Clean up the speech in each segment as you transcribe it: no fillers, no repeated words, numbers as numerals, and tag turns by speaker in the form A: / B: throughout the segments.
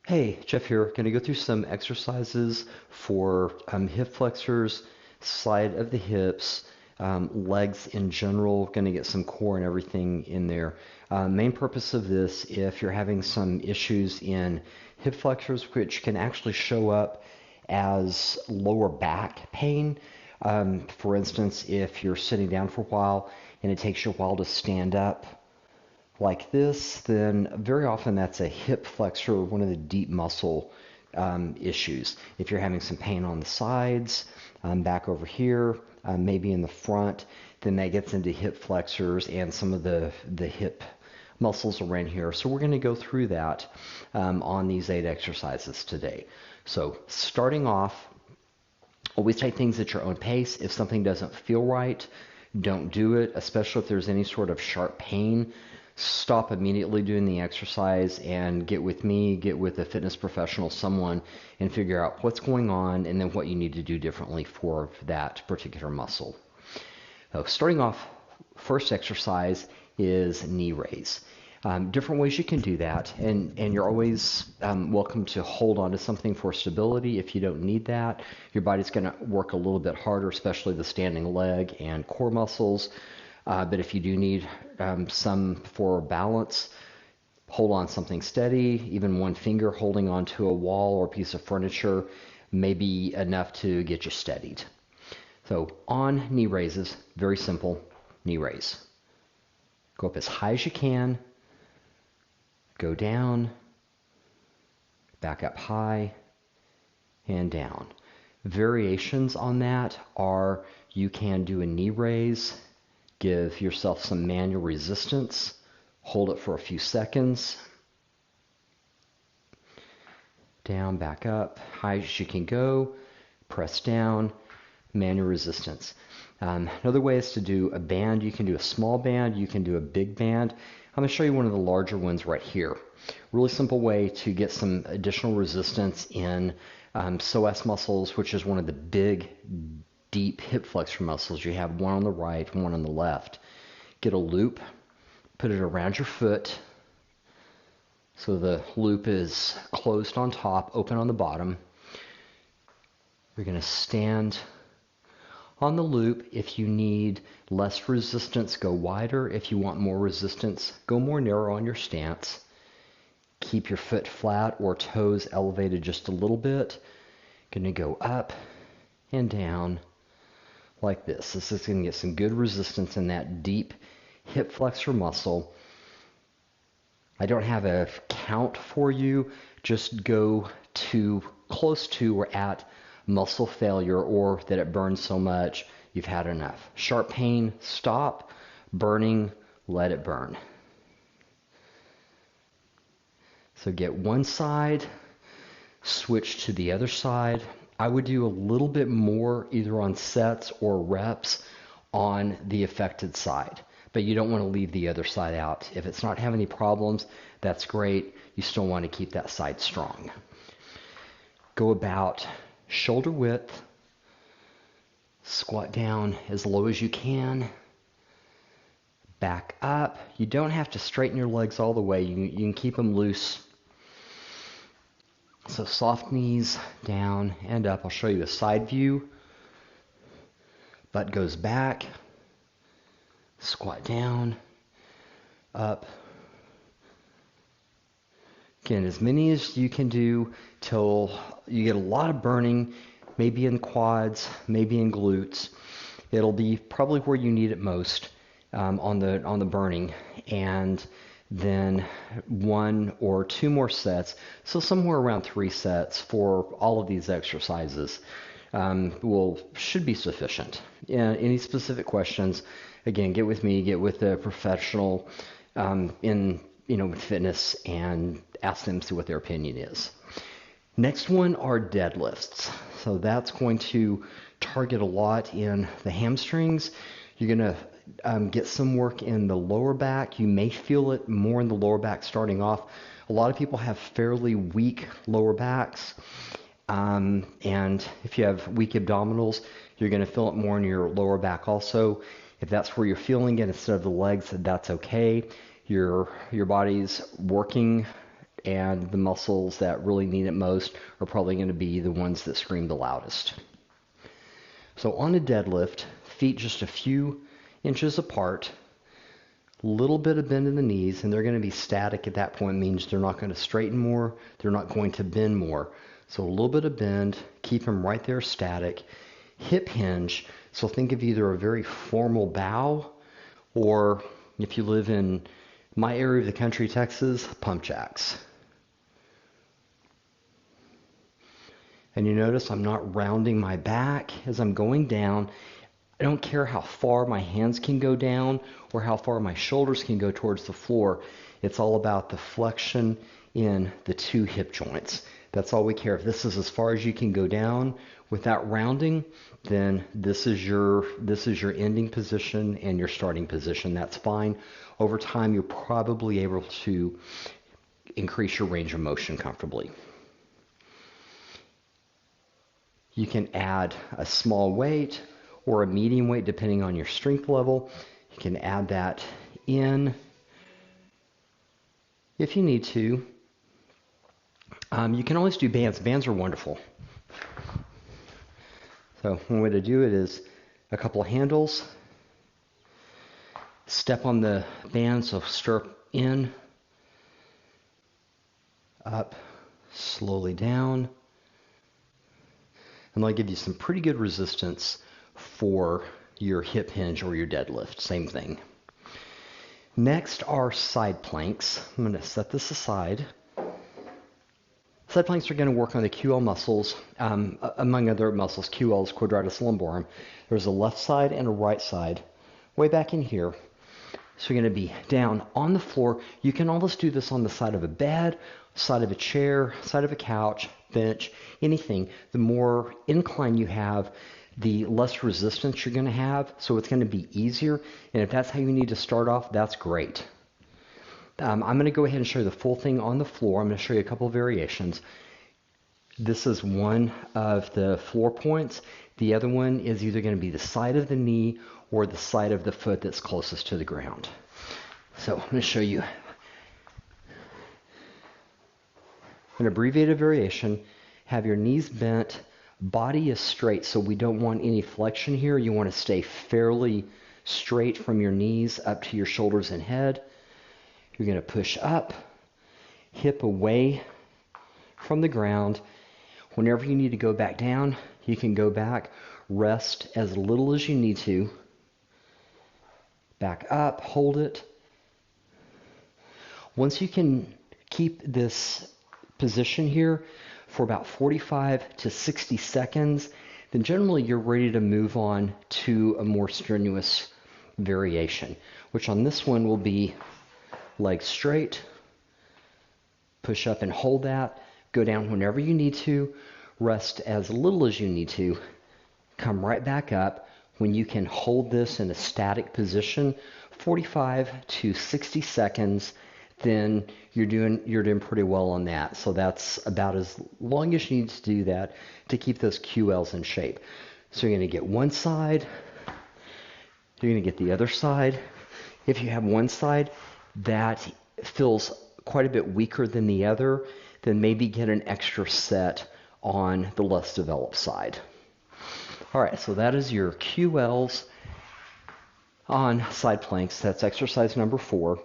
A: Hey, Jeff here. Going to go through some exercises for hip flexors, side of the hips, legs in general. Going to get some core and everything in there. Main purpose of this, if you're having some issues in hip flexors, which can actually show up as lower back pain. For instance, if you're sitting down for a while and it takes you a while to stand up, like this, then very often that's a hip flexor, one of the deep muscle issues. If you're having some pain on the sides, back over here, maybe in the front, then that gets into hip flexors and some of the hip muscles around here. So we're going to go through that on these 8 exercises today. So starting off, always take things at your own pace. If something doesn't feel right, don't do it, especially if there's any sort of sharp pain. Stop immediately doing the exercise and get with me, get with a fitness professional, someone, and figure out what's going on and then what you need to do differently for that particular muscle. So starting off, first exercise is knee raise. Different ways you can do that, and you're always welcome to hold on to something for stability if you don't need that. Your body's going to work a little bit harder, especially the standing leg and core muscles. But if you do need some for balance, hold on something steady. Even one finger holding onto a wall or a piece of furniture may be enough to get you steadied. So on knee raises, very simple, knee raise. Go up as high as you can, go down, back up high, and down. Variations on that are you can do a knee raise, give yourself some manual resistance, hold it for a few seconds, down, back up, high as you can go, press down, manual resistance. Another way is to do a band. You can do a small band, you can do a big band. I'm going to show you one of the larger ones right here. Really simple way to get some additional resistance in psoas muscles, which is one of the big, deep hip flexor muscles. You have one on the right, one on the left. Get a loop, put it around your foot so the loop is closed on top, open on the bottom. You're going to stand on the loop. If you need less resistance, go wider. If you want more resistance, go more narrow on your stance. Keep your foot flat or toes elevated just a little bit. Going to go up and down like this. This is going to get some good resistance in that deep hip flexor muscle. I don't have a count for you. Just go to close to or at muscle failure, or that it burns so much you've had enough. Sharp pain, stop. Burning, let it burn. So get one side, switch to the other side. I would do a little bit more either on sets or reps on the affected side, but you don't want to leave the other side out. If it's not having any problems, that's great. You still want to keep that side strong. Go about shoulder width, squat down as low as you can, back up. You don't have to straighten your legs all the way. You can keep them loose. So soft knees, down and up. I'll show you a side view. Butt goes back, squat down, up. Again, as many as you can do till you get a lot of burning, maybe in quads, maybe in glutes. It'll be probably where you need it most on the burning, and then 1 or 2 more sets. So somewhere around 3 sets for all of these exercises should be sufficient. Any specific questions? Again, get with me, get with a professional in fitness, and ask them to see what their opinion is. Next one are deadlifts. So that's going to target a lot in the hamstrings. You're going to get some work in the lower back. You may feel it more in the lower back starting off. A lot of people have fairly weak lower backs. And if you have weak abdominals, you're going to feel it more in your lower back also. If that's where you're feeling it instead of the legs, that's okay. Your body's working and the muscles that really need it most are probably going to be the ones that scream the loudest. So on a deadlift, feet just a few inches apart, little bit of bend in the knees, and they're going to be static at that point. Means they're not going to straighten more, they're not going to bend more. So a little bit of bend, keep them right there static. Hip hinge, so think of either a very formal bow, or if you live in my area of the country, Texas, pump jacks. And you notice I'm not rounding my back as I'm going down. I don't care how far my hands can go down or how far my shoulders can go towards the floor. It's all about the flexion in the two hip joints. That's all we care. If this is as far as you can go down without rounding, then this is your ending position and your starting position. That's fine. Over time, you're probably able to increase your range of motion comfortably. You can add a small weight or a medium weight depending on your strength level. You can add that in if you need to. You can always do bands. Bands are wonderful. So one way to do it is a couple of handles. Step on the band, so stirrup in, up, slowly down. And they'll give you some pretty good resistance for your hip hinge or your deadlift. Same thing. Next are side planks. I'm going to set this aside. Side planks are going to work on the QL muscles, among other muscles. QL is quadratus lumborum. There's a left side and a right side way back in here. So you're going to be down on the floor. You can almost do this on the side of a bed, side of a chair, side of a couch, bench, anything. The more incline you have, the less resistance you're going to have. So it's going to be easier. And if that's how you need to start off, that's great. I'm going to go ahead and show you the full thing on the floor. I'm going to show you a couple of variations. This is one of the floor points. The other one is either going to be the side of the knee or the side of the foot that's closest to the ground. So I'm going to show you an abbreviated variation. Have your knees bent, body is straight, so we don't want any flexion here. You want to stay fairly straight from your knees up to your shoulders and head. You're going to push up, hip away from the ground. Whenever you need to go back down, you can go back, rest as little as you need to. Back up, hold it. Once you can keep this position here for about 45 to 60 seconds, then generally you're ready to move on to a more strenuous variation, which on this one will be legs straight, push up and hold that, go down whenever you need to, rest as little as you need to, come right back up. When you can hold this in a static position, 45 to 60 seconds, then you're doing pretty well on that. So that's about as long as you need to do that to keep those QLs in shape. So you're going to get one side, you're going to get the other side. If you have one side that feels quite a bit weaker than the other, then maybe get an extra set on the less developed side. All right, so that is your QLs on side planks. That's exercise number 4.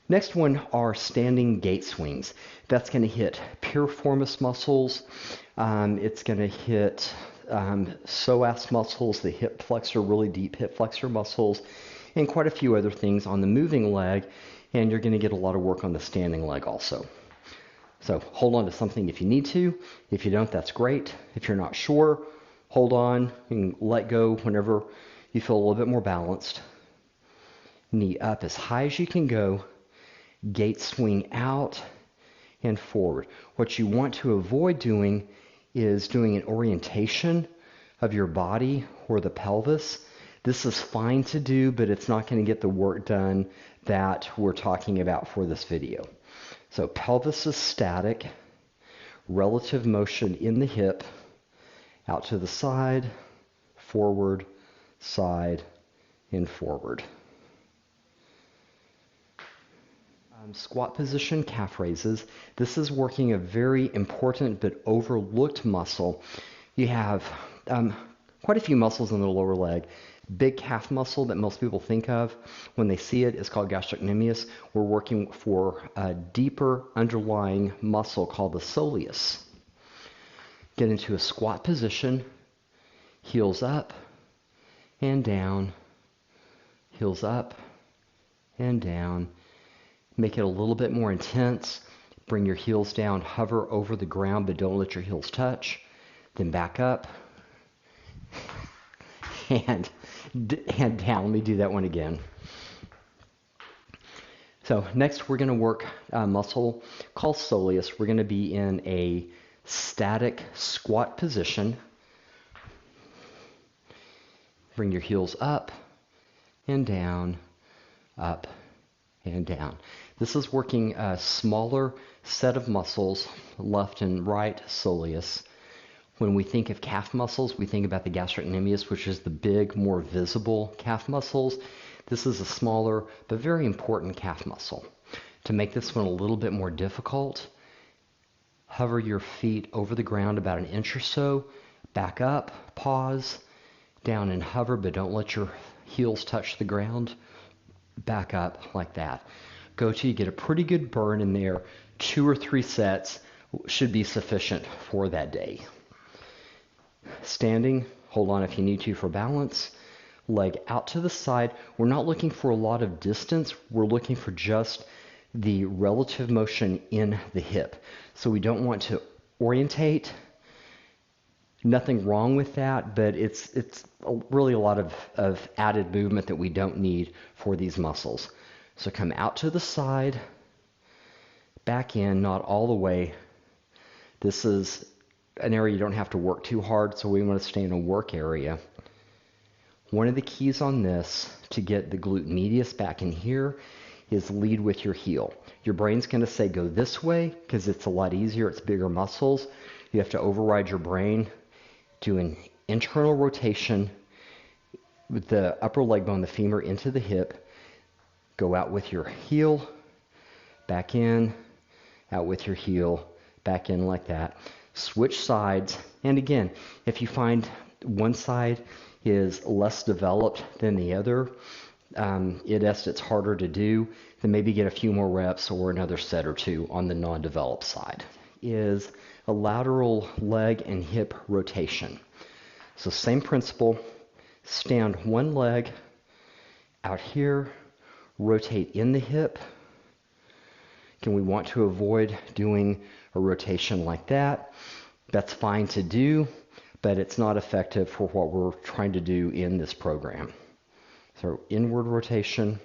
A: Next one are standing gait swings. That's going to hit piriformis muscles. It's going to hit psoas muscles, the hip flexor, really deep hip flexor muscles, and quite a few other things on the moving leg, and you're going to get a lot of work on the standing leg also. So hold on to something if you need to. If you don't, that's great. If you're not sure, hold on and let go whenever you feel a little bit more balanced. Knee up as high as you can go. Gait swing out and forward. What you want to avoid doing is doing an orientation of your body or the pelvis. This is fine to do, but it's not going to get the work done that we're talking about for this video. So pelvis is static, relative motion in the hip, out to the side, forward, side, and forward. Squat position calf raises. This is working a very important but overlooked muscle. You have quite a few muscles in the lower leg. Big calf muscle that most people think of when they see it is called gastrocnemius. We're working for a deeper underlying muscle called the soleus. Get into a squat position, heels up and down, heels up and down. Make it a little bit more intense. Bring your heels down, hover over the ground, but don't let your heels touch. Then back up and down. Let me do that one again. So next we're going to work a muscle called soleus. We're going to be in a static squat position. Bring your heels up and down, up and down. This is working a smaller set of muscles, left and right soleus. When we think of calf muscles, we think about the gastrocnemius, which is the big, more visible calf muscles. This is a smaller but very important calf muscle. To make this one a little bit more difficult, hover your feet over the ground about an inch or so, back up, pause, down and hover, but don't let your heels touch the ground. Back up like that. Go till you get a pretty good burn in there. 2 or 3 sets should be sufficient for that day. Standing, hold on if you need to for balance. Leg out to the side. We're not looking for a lot of distance. We're looking for just the relative motion in the hip. So we don't want to orientate. Nothing wrong with that, but it's really a lot of added movement that we don't need for these muscles. So come out to the side, back in, not all the way. This is an area you don't have to work too hard, so we want to stay in a work area. One of the keys on this to get the glute medius back in here is lead with your heel. Your brain's going to say go this way because it's a lot easier, it's bigger muscles. You have to override your brain. Do an internal rotation with the upper leg bone, the femur, into the hip. Go out with your heel, back in, out with your heel, back in like that. Switch sides, and again, if you find one side is less developed than the other, it's harder to do, then maybe get a few more reps or another set or two on the non-developed side. Is a lateral leg and hip rotation. So same principle, stand one leg out here, rotate in the hip. Again, we want to avoid doing a rotation like that. That's fine to do, but it's not effective for what we're trying to do in this program. So inward rotation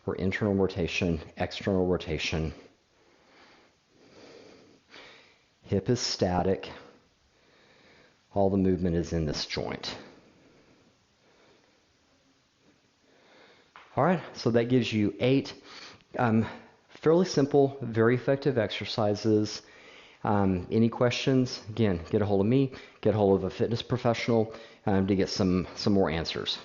A: or internal rotation, external rotation. Hip is static. All the movement is in this joint. All right, so that gives you 8 fairly simple, very effective exercises. Any questions? Again, get a hold of me, get a hold of a fitness professional to get some more answers.